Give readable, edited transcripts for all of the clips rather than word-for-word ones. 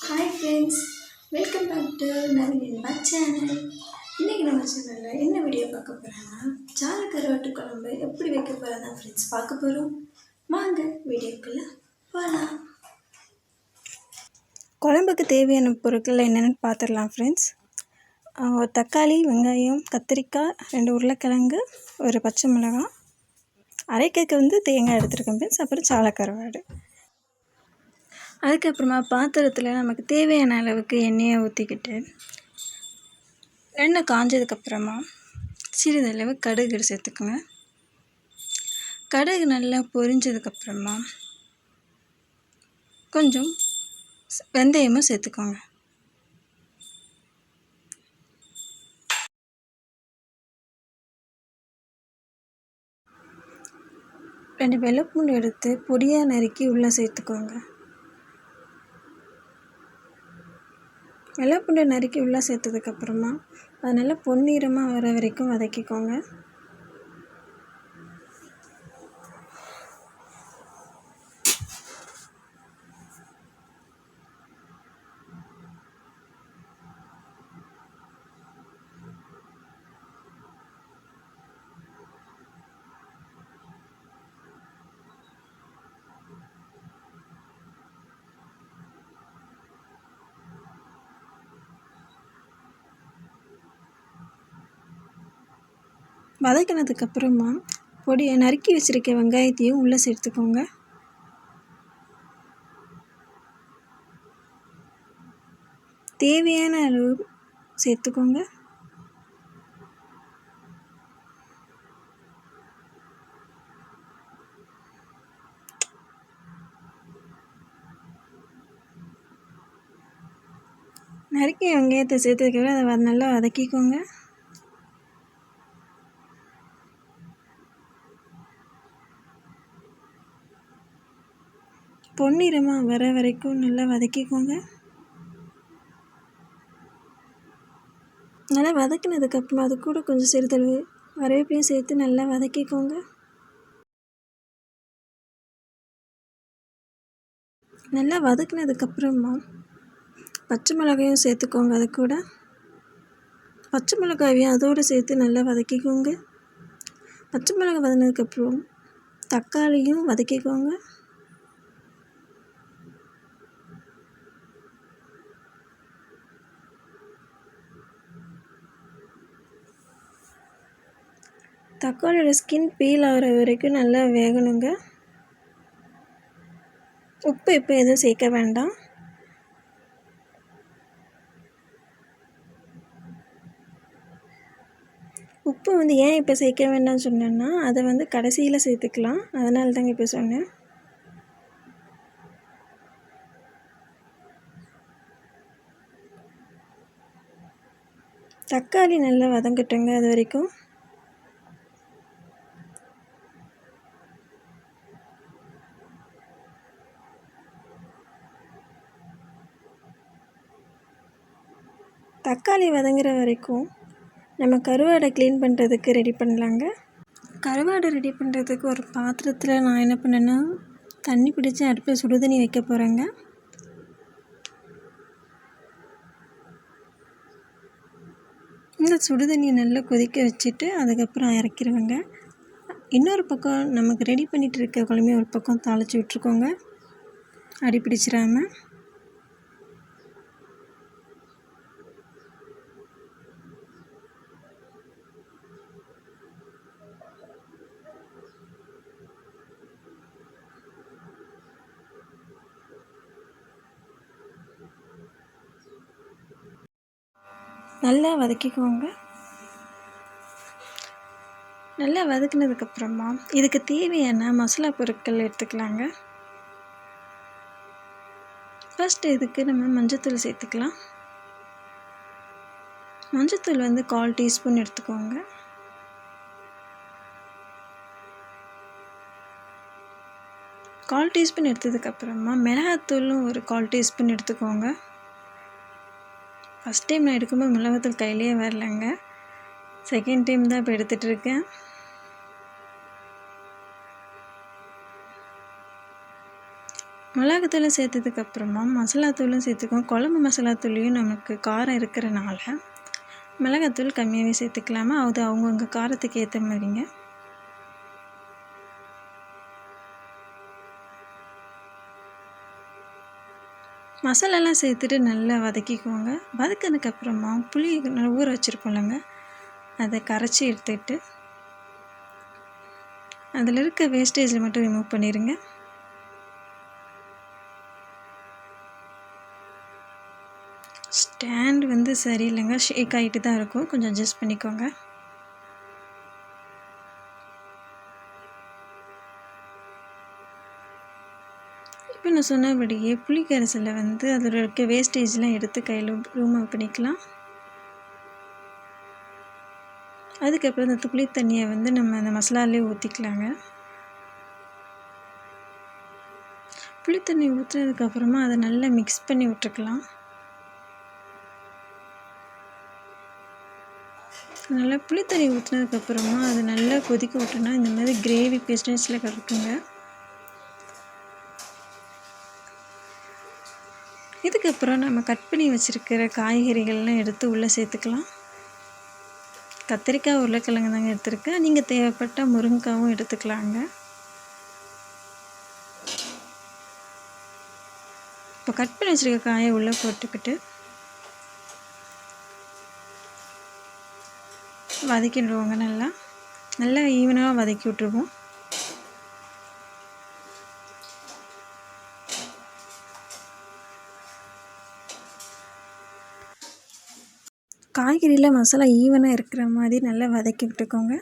Hi friends, welcome back to Naveen channel. இன்றைக்கி நம்ம சேனலில் என்ன வீடியோ பார்க்க போகிறோன்னா, சால கருவாட்டு குழம்பு எப்படி வைக்க போகிறதா ஃப்ரெண்ட்ஸ் பார்க்க போகிறோம். வாங்க வீடியோக்குள்ளே போகலாம். குழம்புக்கு தேவையான பொருட்கள் என்னென்னு பார்த்துடலாம் ஃப்ரெண்ட்ஸ். ஒரு தக்காளி, வெங்காயம், கத்திரிக்காய், 2 உருளைக்கிழங்கு, ஒரு பச்சை மிளகாய், அரைக்கிறதுக்கு தேங்காய் எடுத்துருக்கேன் ஃப்ரெண்ட்ஸ். அப்புறம் சால கருவாடு. அதுக்கப்புறமா பாத்திரத்தில் நமக்கு தேவையான அளவுக்கு எண்ணெயை ஊற்றிக்கிட்டு, எண்ணெய் காஞ்சதுக்கப்புறமா சிறிதளவு கடுகு சேர்த்துக்குங்க. கடுகு நல்லா பொரிஞ்சதுக்கப்புறமா கொஞ்சம் வெந்தயமும் சேர்த்துக்கோங்க. ரெண்டு வெள்ளைப்பூண்டு எடுத்து பொடியாக நறுக்கி உள்ளே சேர்த்துக்கோங்க. வெள்ளைப்பூண்டை நறுக்கி உள்ளே சேர்த்ததுக்கப்புறமா அது நல்லா பொன்னிறமாக வர வரைக்கும் வதக்கிக்கோங்க. வதக்கினதுக்கப்புறமா பொடியை நறுக்கி வச்சுருக்க வெங்காயத்தையும் உள்ளே சேர்த்துக்கோங்க. தேவையான அளவு சேர்த்துக்கோங்க. நறுக்கி வெங்காயத்தை சேர்த்ததுக்கப்புறம் அதை நல்லா வதக்கிக்கோங்க. பொன்னிறமாக வர வரைக்கும் நல்லா வதக்கிக்கோங்க. நல்லா வதக்கினதுக்கப்புறமா அது கூட கொஞ்சம் சிறிதளவு கருவேப்பிலையும் சேர்த்து நல்லா வதக்கிக்கோங்க. நல்லா வதக்கினதுக்கப்புறமா பச்சை மிளகாயும் சேர்த்துக்கோங்க. அது கூட பச்சை மிளகாயும் அதோடு சேர்த்து நல்லா வதக்கிக்கோங்க. பச்சை மிளகாய் வதங்கினதுக்கப்புறம் தக்காளியும் வதக்கிக்கோங்க. தக்காளியோட ஸ்கின் பீல் ஆகிற வரைக்கும் நல்லா வேகணுங்க. உப்பு இப்போ எதுவும் சேர்க்க வேண்டாம். உப்பு ஏன் இப்போ சேர்க்க வேண்டாம்னு சொன்னேன்னா, அதை கடைசியில் சேர்த்துக்கலாம். அதனால தாங்க இப்போ சொன்னேன். தக்காளி நல்லா வதங்கட்டுங்க. அது வரைக்கும் தக்காளி வதங்குற வரைக்கும் நம்ம கருவாடை க்ளீன் பண்ணுறதுக்கு ரெடி பண்ணலாங்க. கருவாடை ரெடி பண்ணுறதுக்கு ஒரு பாத்திரத்தில் நான் என்ன பண்ணேன்னா, தண்ணி பிடிச்சி அடுப்பில் சுடுதண்ணி வைக்க போகிறேங்க. இந்த சுடுதண்ணியை நல்லா கொதிக்க வச்சுட்டு அதுக்கப்புறம் இறக்கிடுவேங்க. இன்னொரு பக்கம் நமக்கு ரெடி பண்ணிகிட்டு இருக்க குழம்பையும் ஒரு பக்கம் தாளித்து விட்ருக்கோங்க, அடி பிடிச்சிடாமல். நல்லா வதக்கிக்கோங்க. நல்லா வதக்கினதுக்கப்புறமா இதுக்கு தேவையான மசாலா பொருட்கள் எடுத்துக்கலாங்க. ஃபஸ்ட்டு இதுக்கு நம்ம மஞ்சத்தூள் சேர்த்துக்கலாம். மஞ்சத்தூள் 1/4 டீஸ்பூன் எடுத்துக்கோங்க. கால் டீஸ்பூன் எடுத்ததுக்கப்புறமா மிளகாத்தூளும் ஒரு 1/4 டீஸ்பூன் எடுத்துக்கோங்க. ஃபஸ்ட் டைம் நான் எடுக்கும்போது மிளகாத்தூள் கையிலே வரலைங்க. செகண்ட் டைம் தான் இப்போ எடுத்துகிட்ருக்கேன். மிளகாத்தூளும் சேர்த்ததுக்கப்புறமா மசாலாத்தூளும் சேர்த்துக்குவோம். குழம்பு மசாலாத்தூள்லையும் நமக்கு காரம் இருக்கிறனால மிளகாத்தூள் கம்மியாகவே சேர்த்துக்கலாமா, அது அவங்கவுங்க காரத்துக்கு ஏற்ற மாதிரிங்க. மசாலாலாம் சேர்த்துட்டு நல்லா வதக்கிக்குவோங்க. வதக்கினதுக்கப்புறமா புளி நல்லா ஊற வச்சுருக்கோம்லங்க, அதை கரைச்சி எடுத்துக்கிட்டு அதில் இருக்க வேஸ்டேஜை மட்டும் ரிமூவ் பண்ணிடுங்க. ஸ்டாண்ட் சரியில்லைங்க, ஷேக் ஆகிட்டு தான் இருக்கும், கொஞ்சம் அட்ஜஸ்ட் பண்ணிக்கோங்க. இப்போ நான் சொன்னபடியே புளி கரைசலை அதில் இருக்க வேஸ்டேஜ்லாம் எடுத்து கையில் ரிமூவ் பண்ணிக்கலாம். அதுக்கப்புறம் இந்த புளி தண்ணியை நம்ம அந்த மசாலாலே ஊற்றிக்கலாங்க. புளி தண்ணி ஊற்றுனதுக்கப்புறமா அதை நல்லா மிக்ஸ் பண்ணி விட்டுருக்கலாம். நல்லா புளி தண்ணி ஊற்றுனதுக்கப்புறமா அதை நல்லா கொதிக்க விட்டோன்னா இந்த மாதிரி கிரேவி பெஸ்டன்ஸில் கிடைக்குங்க. இதுக்கப்புறம் நம்ம கட் பண்ணி வச்சுருக்கிற காய்கறிகள்லாம் எடுத்து உள்ளே சேர்த்துக்கலாம். கத்திரிக்காய் உருளைக்கிழங்கு தாங்க எடுத்துருக்கேன், நீங்கள் தேவைப்பட்டால் முருங்கைக்காவும் எடுத்துக்கலாங்க. இப்போ கட் பண்ணி வச்சுருக்க காயை உள்ளே போட்டுக்கிட்டு வதக்கிடுவோங்க. நல்லா ஈவனாக வதக்கி விட்ருவோம். காய்கறியில் மசாலா ஈவனாக இருக்கிற மாதிரி நல்லா வதக்கி விட்டுக்கோங்க.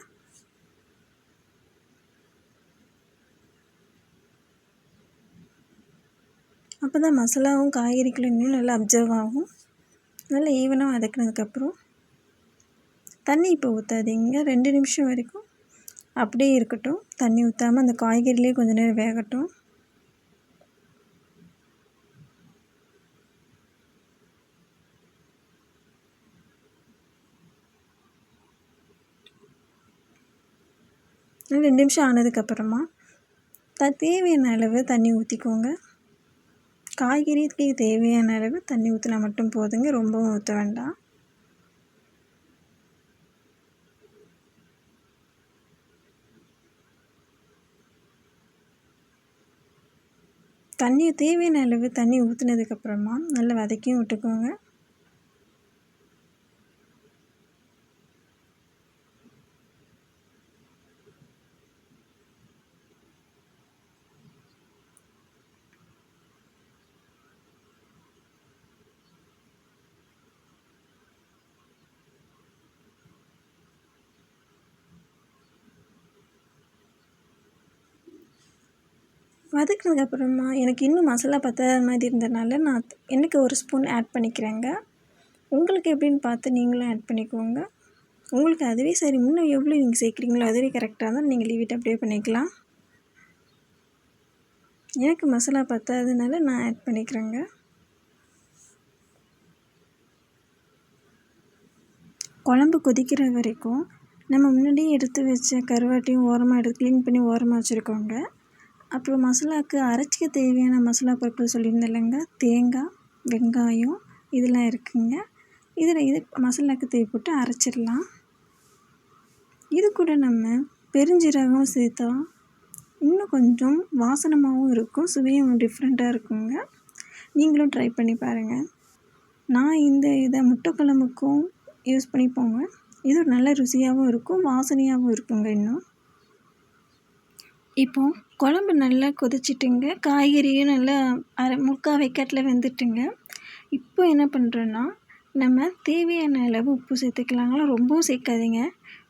அப்போ தான் மசாலாவும் காய்கறிகளும் இன்னும் நல்லா அப்சர்வ் ஆகும். நல்லா ஈவனாக வதக்கினதுக்கப்புறம் தண்ணி இப்போ ஊற்றாதீங்க, 2 நிமிஷம் வரைக்கும் அப்படியே இருக்கட்டும். தண்ணி ஊற்றாமல் அந்த காய்கறிலே கொஞ்சம் நேரம் வேகட்டும். இன்னும் 2 நிமிஷம் ஆனதுக்கப்புறமா தேவையான அளவு தண்ணி ஊற்றிக்கோங்க. காய்கறிக்கு தேவையான அளவு தண்ணி ஊற்றினா மட்டும் போதுங்க, ரொம்பவும் ஊற்ற வேண்டாம். தேவையான அளவு தண்ணி ஊற்றினதுக்கப்புறமா நல்லா வதக்கியும் விட்டுக்கோங்க. வதக்கினதுக்கப்புறமா எனக்கு இன்னும் மசாலா பத்தாத மாதிரி இருந்ததுனால நான் எனக்கு 1 ஸ்பூன் ஆட் பண்ணிக்கிறேங்க. உங்களுக்கு எப்படின்னு பார்த்து நீங்களும் ஆட் பண்ணிக்கோங்க. உங்களுக்கு அதுவே சரி, இன்னும் எவ்வளோ நீங்கள் சேர்க்குறீங்களோ அதுவே கரெக்டாக இருந்தால் நீங்கள் லீவ் அப்படியே பண்ணிக்கலாம். எனக்கு மசாலா பத்தாததுனால நான் ஆட் பண்ணிக்கிறேங்க. குழம்பு கொதிக்கிற வரைக்கும் நம்ம முன்னாடியே எடுத்து வச்ச கருவாட்டையும் ஓரமாக எடுத்து க்ளீன் பண்ணி ஓரமாக வச்சுருக்கோங்க. அப்புறம் மசாலாவுக்கு அரைச்சிக்க தேவையான மசாலா பொருட்கள் சொல்லியிருந்தேன் இல்லைங்க, தேங்காய், வெங்காயம் இதெல்லாம் இருக்குங்க. இது மசாலாவுக்கு போட்டு அரைச்சிடலாம். இது கூட நம்ம பெருஞ்சீரகம் சேர்த்தா இன்னும் கொஞ்சம் வாசனமாகவும் இருக்கும், சுவையும் டிஃப்ரெண்ட்டாக இருக்குங்க. நீங்களும் ட்ரை பண்ணி பாருங்கள். நான் இதை முட்டை குழம்புக்கும் யூஸ் பண்ணிப்போங்க. இது நல்ல ருசியாகவும் இருக்கும், வாசனையாகவும் இருக்குங்க. இன்னும் இப்போது குழம்பு நல்லா கொதிச்சிட்டுங்க, காய்கறியும் நல்லா முக்கால் வேக்காட்டில் வெந்துட்டுங்க. இப்போ என்ன பண்ணுறோன்னா நம்ம தேவையான அளவு உப்பு சேர்த்துக்கலாங்களா, ரொம்பவும் சேர்க்காதீங்க.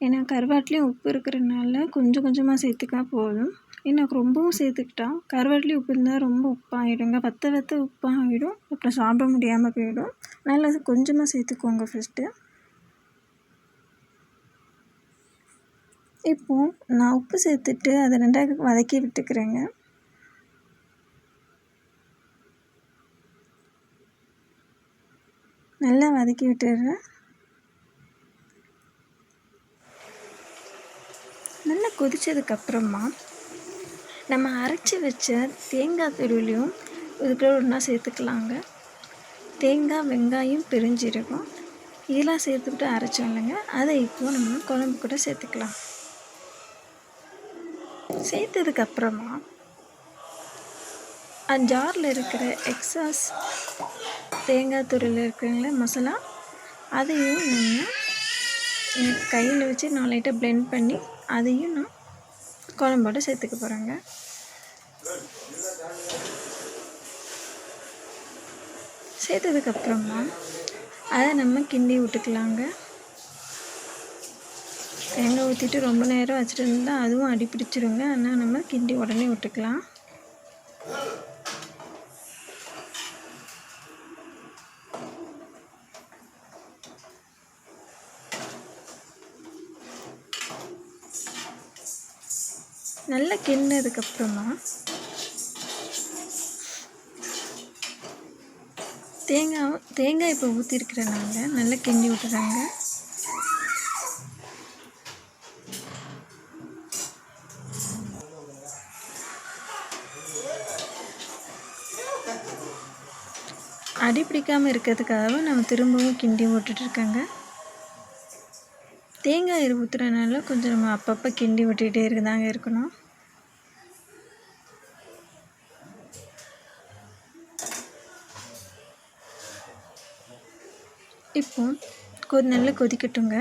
ஏன்னா கருவாட்டிலையும் உப்பு இருக்கிறதுனால கொஞ்சம் கொஞ்சமாக சேர்த்துக்கா போதும். எனக்கு ரொம்பவும் சேர்த்துக்கிட்டா கருவாட்டிலையும் உப்பு இருந்தால் ரொம்ப உப்பாகிடுங்க, வத்த உப்பாகிடும், அப்புறம் சாப்பிட முடியாமல் போயிடும். நல்லா கொஞ்சமாக சேர்த்துக்கோங்க ஃபஸ்ட்டு. இப்போது நான் உப்பு சேர்த்துட்டு அதை 2ஆக வதக்கி விட்டுக்கிறேங்க. நல்லா வதக்கி விட்டுடுறேன். நல்லா கொதித்ததுக்கப்புறமா நம்ம அரைச்சி வச்ச தேங்காய் துருவிலையும் இதுக்குள்ள ஒன்றா சேர்த்துக்கலாங்க. தேங்காய், வெங்காயம், பெருஞ்சீரகம் இதெல்லாம் சேர்த்துக்கிட்டு அரைச்சோம் இல்லைங்க, அதை இப்போது நம்ம குழம்பு கூட சேர்த்துக்கலாம். சேர்த்ததுக்கப்புறமா ஜாரில் இருக்கிற எக்ஸாஸ் தேங்காய் துருவில் இருக்கிற மசாலா அதையும் நம்ம கையில் வச்சு நான் லைட்டாக பிளெண்ட் பண்ணி அதையும் நான் குழம்போட சேர்த்துக்க போகிறேங்க. சேர்த்ததுக்கப்புறமா அதை நம்ம கிண்டி விட்டுக்கலாங்க. தேங்காய் ஊற்றிட்டு ரொம்ப நேரம் வச்சுட்டு இருந்தால் அதுவும் அடி பிடிச்சிருங்க. ஆனால் நம்ம கிண்டி உடனே விட்டுக்கலாம். நல்லா கிண்டினதுக்கப்புறமா தேங்காய் இப்போ ஊற்றிருக்கிறனால நல்லா கிண்டி விட்டுறாங்க. அடி பிடிக்காமல் இருக்கிறதுக்காக நம்ம திரும்பவும் கிண்டி விட்டுட்ருக்கேங்க. தேங்காய் ஊற்றுறதுனால கொஞ்சம் நம்ம அப்பப்போ கிண்டி விட்டுக்கிட்டே இருக்குதாங்க இருக்கணும். இப்போ நல்லா கொதிக்கட்டுங்க.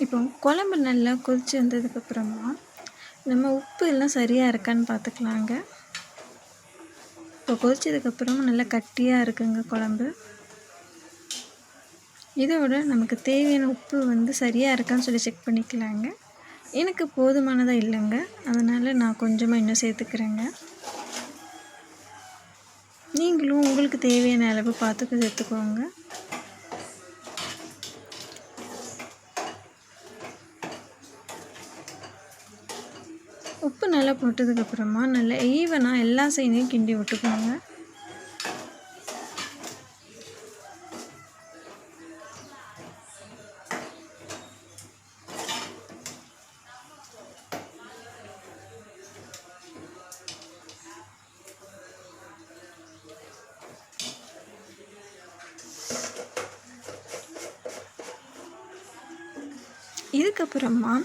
இப்போ குழம்பு நல்லா கொதித்து வந்ததுக்கப்புறமா நம்ம உப்பு எல்லாம் சரியாக இருக்கான்னு பார்த்துக்கலாங்க. இப்போ கொதிச்சதுக்கப்புறம் நல்லா கட்டியாக இருக்குங்க குழம்பு. இதோட நமக்கு தேவையான உப்பு சரியாக இருக்கான்னு சொல்லி செக் பண்ணிக்கலாங்க. எனக்கு போதுமானதாக இல்லைங்க, அதனால் நான் கொஞ்சமாக இன்னும் சேர்த்துக்கிறேங்க. நீங்களும் உங்களுக்கு தேவையான அளவு பார்த்து சேர்த்துக்கோங்க. உப்பு நல்லா போட்டதுக்கப்புறமா நல்லா ஈவனாக எல்லா சைடையும் கிண்டி விட்டுக்கோங்க. இதுக்கப்புறமா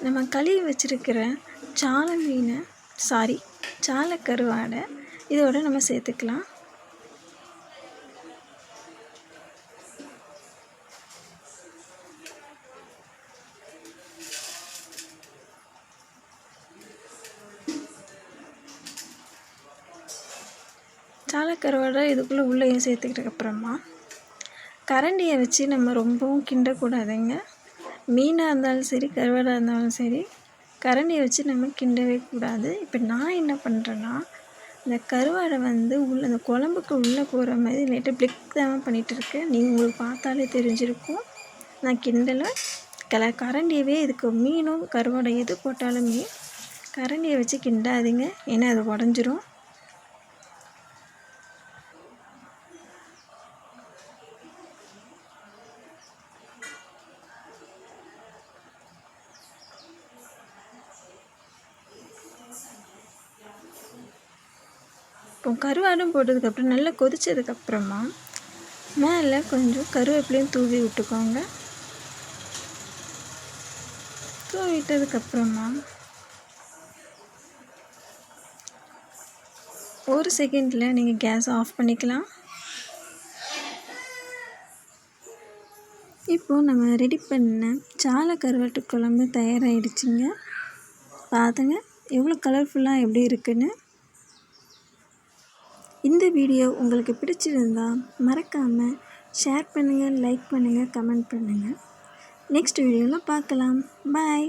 நம்ம கழுவி வச்சுருக்கிற சாலை கருவாடை இதோட நம்ம சேர்த்துக்கலாம். சாலை கருவாடை இதுக்குள்ளே உள்ளேயும் சேர்த்துக்கிட்டதுக்கப்புறமா கரண்டியை வச்சு நம்ம ரொம்பவும் கிண்டக்கூடாதுங்க. மீனாக இருந்தாலும் சரி, கருவாடாக இருந்தாலும் சரி, கரண்டியை வச்சு நம்ம கிண்டவே கூடாது. இப்போ நான் என்ன பண்ணுறேன்னா, இந்த கருவாடை அந்த குழம்புக்கு உள்ளே போகிற மாதிரி லைட்டாக பிளிக் தான் பண்ணிகிட்டு இருக்கேன். நீங்கள் உங்களுக்கு பார்த்தாலே தெரிஞ்சிருக்கும். நான் கிண்டலை கரண்டியவே இதுக்கு மீனும் கருவாடை எது போட்டாலுமே கரண்டியை வச்சு கிண்டாதீங்க, ஏன்னா அது உடஞ்சிரும். இப்போ கருவாடும் போட்டதுக்கப்புறம் நல்லா கொதித்ததுக்கப்புறமா மேலே கொஞ்சம் கருவேப்பிலையும் தூவி விட்டுக்கோங்க. தூவிட்டதுக்கப்புறமா ஒரு செகண்டில் நீங்கள் கேஸ் ஆஃப் பண்ணிக்கலாம். இப்போது நம்ம ரெடி பண்ண சாலை கருவாட்டு குழம்பு தயாராகிடுச்சிங்க. பார்த்துங்க எவ்வளோ கலர்ஃபுல்லாக எப்படி இருக்குன்னு. இந்த வீடியோ உங்களுக்கு பிடிச்சிருந்தா மறக்காமல் ஷேர் பண்ணுங்கள், லைக் பண்ணுங்கள், கமெண்ட் பண்ணுங்கள். நெக்ஸ்ட் வீடியோவில் பார்க்கலாம். பாய்.